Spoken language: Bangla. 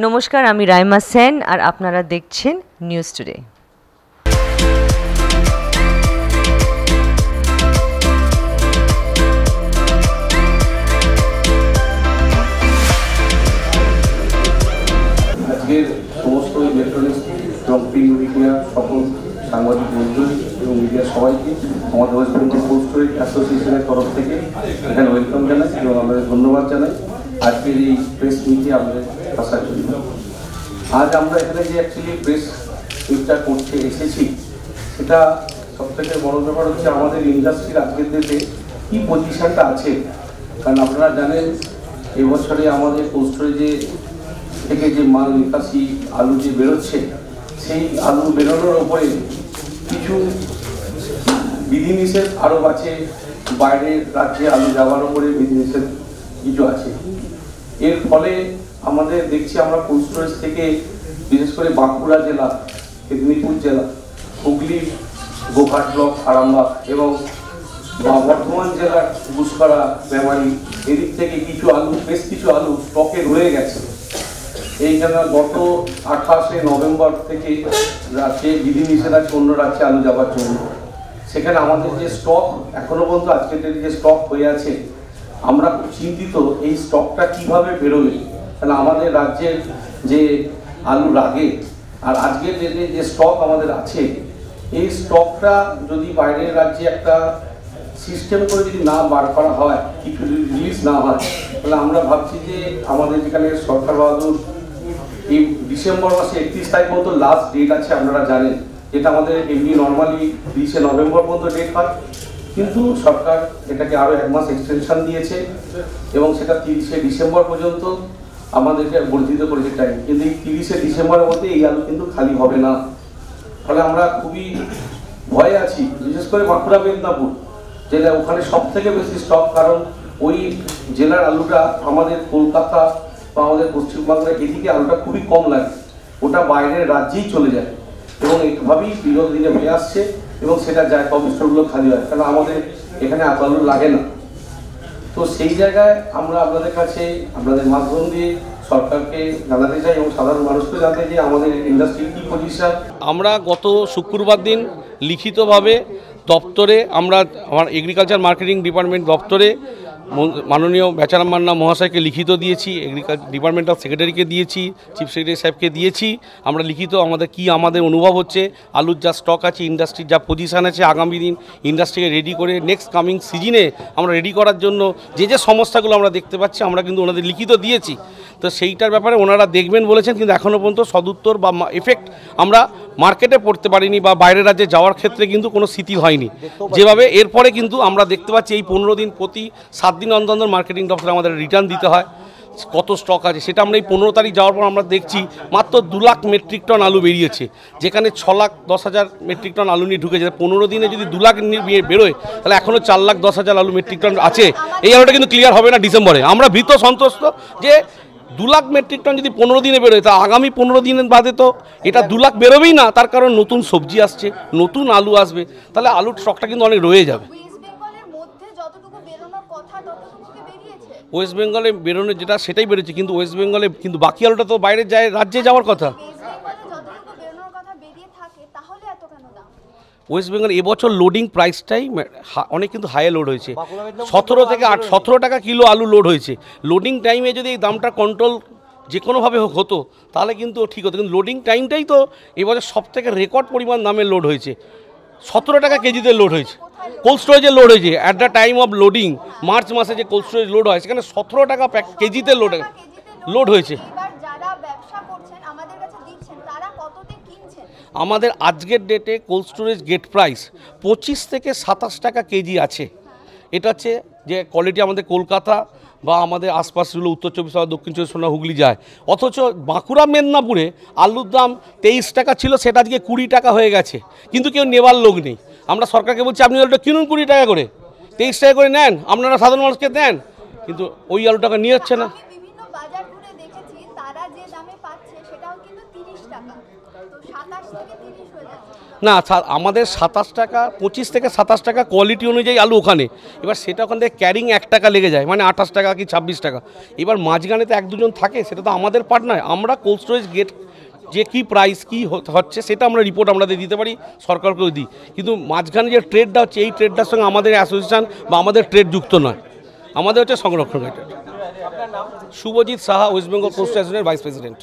নমস্কার, আমি রাইমা সেন আর আপনারা দেখছেন নিউজ টুডে। আজকের সমস্ত ইলেকট্রনিক্স এবং প্রিন্ট মিডিয়া সকল সাংবাদিক বন্ধু এবং মিডিয়া সবাইকে আমাদের ওয়েস্ট বেঙ্গল কোল্ড স্টোরেজ অ্যাসোসিয়েশনের তরফ থেকে এখানে ওয়েলকাম জানাই এবং আমাদের ধন্যবাদ জানাই আজকের এই প্রেস মিটে আমাদের আসার জন্য। আজ আমরা এখানে যে অ্যাকচুয়ালি প্রেস মিটটা করতে এসেছি, সেটা সবথেকে বড় ব্যাপার হচ্ছে আমাদের ইন্ডাস্ট্রির আজকের দেশে কী পজিশনটা আছে। কারণ আপনারা জানেন এবছরে আমাদের কোল্ড স্টোরেজে থেকে যে মাল নিকাশি আলু যে বেরোচ্ছে, সেই আলু বেরোনোর ওপরে কিছু বিধিনিষেধ আরোপ আছে। বাইরের রাজ্যে আলু যাওয়ার ওপরে বিধিনিষেধ কিছু আছে। এর ফলে আমাদের দেখছি আমরা কোল্ড স্টোরেজ থেকে বিশেষ করে বাঁকুড়া জেলা, মেদিনীপুর জেলা, হুগলি, গোঘাট ব্লক, আরামবাগ এবং বর্ধমান জেলার গুসকরা, মেমারি, এদিক থেকে কিছু আলু, বেশ কিছু আলু স্টকে রয়ে গেছে। এইখানে গত 28শে নভেম্বর থেকে রাজ্যে বিধিনিষেধ আছে অন্য রাজ্যে আলু যাওয়ার জন্য। সেখানে আমাদের যে স্টক এখনো পর্যন্ত আজকের ডেটে যে স্টক হয়ে আছে, আমরা খুব চিন্তিত এই স্টকটা কিভাবে বেরোবে। কারণ আমাদের রাজ্যের যে আলু লাগে আর আজকের ডেটে যে স্টক আমাদের আছে, এই স্টকটা যদি বাইরের রাজ্যে একটা সিস্টেম করে যদি না বার করা হয়, কিছু যদি রিলিজ না হয়, তাহলে আমরা ভাবছি যে আমাদের যেখানে সরকার বাহাদুর এই ডিসেম্বর মাসে 31 তারিখ মতো লাস্ট ডেট আছে, আপনারা জানেন, যেটা আমাদের এমনি নর্মালি 30শে নভেম্বর পর্যন্ত ডেট হয়, কিন্তু সরকার এটাকে আরও 1 মাস এক্সটেনশন দিয়েছে এবং সেটা 30শে ডিসেম্বর পর্যন্ত আমাদেরকে বর্ধিত করেছে টাইম। কিন্তু এই 30শে ডিসেম্বরের মধ্যে এই আলু কিন্তু খালি হবে না। ফলে আমরা খুবই ভয়ে আছি, বিশেষ করে বাঁকুড়া, মেদিনীপুর জেলা, ওখানে সব থেকে বেশি স্টক। কারণ ওই জেলার আলুটা আমাদের কলকাতা বা আমাদের পশ্চিমবাংলার এদিকে আলুটা খুবই কম লাগে, ওটা বাইরের রাজ্যেই চলে যায় এবং এইভাবেই বিগত দিনে হয়ে আসছে এবং সেটা যায় কম স্টোরগুলো খালি হয়, কারণ আমাদের এখানে এত আলু লাগে না। তো সেই জায়গায় আমরা আপনাদের কাছে আপনাদের মাধ্যম দিয়ে সরকারকে জানাতে চাই এবং সাধারণ মানুষকে জানাতে চাই আমাদের ইন্ডাস্ট্রির কী পজিশন। আমরা গত শুক্রবার দিন লিখিতভাবে দপ্তরে, আমার এগ্রিকালচার মার্কেটিং ডিপার্টমেন্ট দপ্তরে মাননীয় বেচারাম মান্না মহাশয়কে লিখিত দিয়েছি, এগ্রিকালচার ডিপার্টমেন্টাল সেক্রেটারিকে দিয়েছি, চিফ সেক্রেটারি সাহেবকে দিয়েছি। আমরা লিখিত আমাদের অনুভব হচ্ছে, আলুর যা স্টক আছে, ইন্ডাস্ট্রির যা পজিশান আছে, আগামী দিন ইন্ডাস্ট্রিকে রেডি করে নেক্সট কামিং সিজনে আমরা রেডি করার জন্য যে সমস্যাগুলো আমরা দেখতে পাচ্ছি, আমরা কিন্তু ওনাদের লিখিত দিয়েছি। তো সেইটার ব্যাপারে ওনারা দেখবেন বলেছেন, কিন্তু এখনও পর্যন্ত সদুত্তর বা এফেক্ট আমরা মার্কেটে পড়তে পারিনি বা বাইরের রাজ্যে যাওয়ার ক্ষেত্রে কিন্তু কোনো শিথিল হয়নি যেভাবে। এরপরে কিন্তু আমরা দেখতে পাচ্ছি এই 15 দিন প্রতি 7 দিন অন্তর মার্কেটিং দপ্তরে আমাদের রিটার্ন দিতে হয় কত স্টক আছে, সেটা আমরা এই 15 তারিখ যাওয়ার পর আমরা দেখছি মাত্র 2 লাখ মেট্রিক টন আলু বেরিয়েছে, যেখানে 6,10,000 মেট্রিক টন আলু নিয়ে ঢুকেছে। 15 দিনে যদি 2 লাখ নিয়ে বেরোয়, তাহলে এখনও 4,10,000 আলু মেট্রিক টন আছে। এই আলুটা কিন্তু ক্লিয়ার হবে না ডিসেম্বরে। আমরা ভীত সন্তুষ্ট যে 2 লাখ মেট্রিক টন যদি 15 দিনে বেরোয়, তা আগামী 15 দিনের বাদে তো এটা 2 লাখ বেরোবেই না। তার কারণ নতুন সবজি আসছে, নতুন আলু আসবে, তাহলে আলুর স্টকটা কিন্তু অনেক রয়ে যাবে। ওয়েস্ট বেঙ্গলে বেরোনো যেটা সেটাই বেরোচ্ছে, কিন্তু ওয়েস্ট বেঙ্গলে কিন্তু বাকি আলুটা তো বাইরে যায়, রাজ্যে যাওয়ার কথা। ওয়েস্ট বেঙ্গল এবছর লোডিং প্রাইসটাই অনেক কিন্তু হাই লোড হয়েছে, 17 টাকা কিলো আলু লোড হয়েছে। লোডিং টাইমে যদি এই দামটা কন্ট্রোল যে কোনোভাবে হতো, তাহলে কিন্তু ঠিক হতো, কিন্তু লোডিং টাইমটাই তো এবছর সব থেকে রেকর্ড পরিমাণ দামে লোড হয়েছে। 17 টাকা কেজিতে লোড হয়েছে, কোল্ড স্টোরেজে লোড হয়েছে। At the time of loading, March মাসে যে কোল্ড স্টোরেজ লোড হয়, সেখানে 17 টাকা কেজিতে লোড হয়েছে। আমাদের আজকের ডেটে কোল্ড স্টোরেজ গেট প্রাইস 25 থেকে 27 টাকা কেজি আছে। এটা হচ্ছে যে কোয়ালিটি আমাদের কলকাতা বা আমাদের আশপাশগুলো উত্তর 24 পরগনা, দক্ষিণ 24 পরগনা, হুগলি যায়। অথচ বাঁকুড়া, মেদিনীপুরে আলুর দাম 23 টাকা ছিল, সেটা আজকে 20 টাকা হয়ে গেছে, কিন্তু কেউ নেবার লোক নেই। আমরা সরকারকে বলছি, আপনি আলুটা কিনুন 20 টাকা করে, 23 টাকা করে নেন, আপনারা সাধারণ মানুষকে দেন, কিন্তু ওই আলুটাকে নিয়ে যাচ্ছে না। না আমাদের 27 টাকা 25 থেকে 27 টাকা কোয়ালিটি অনুযায়ী আলু ওখানে, এবার সেটা ওখান থেকে ক্যারিং 1 টাকা লেগে যায়, মানে 28 টাকা কি 26 টাকা। এবার মাঝখানে তো 1-2 জন থাকে, সেটা তো আমাদের পার্ট নয়। আমরা কোল্ড স্টোরেজ গেট যে কী প্রাইস কী হচ্ছে সেটা আমরা রিপোর্ট আমাদের দিতে পারি, সরকারকেও দিই, কিন্তু মাঝখানে যে ট্রেডটা হচ্ছে এই ট্রেডটার সঙ্গে আমাদের অ্যাসোসিয়েশন বা আমাদের ট্রেড যুক্ত নয়, আমাদের হচ্ছে সংরক্ষণ। শুভজিৎ সাহা, ওয়েস্ট বেঙ্গল পোস্ট অ্যাসোসিয়েশনের ভাইস প্রেসিডেন্ট।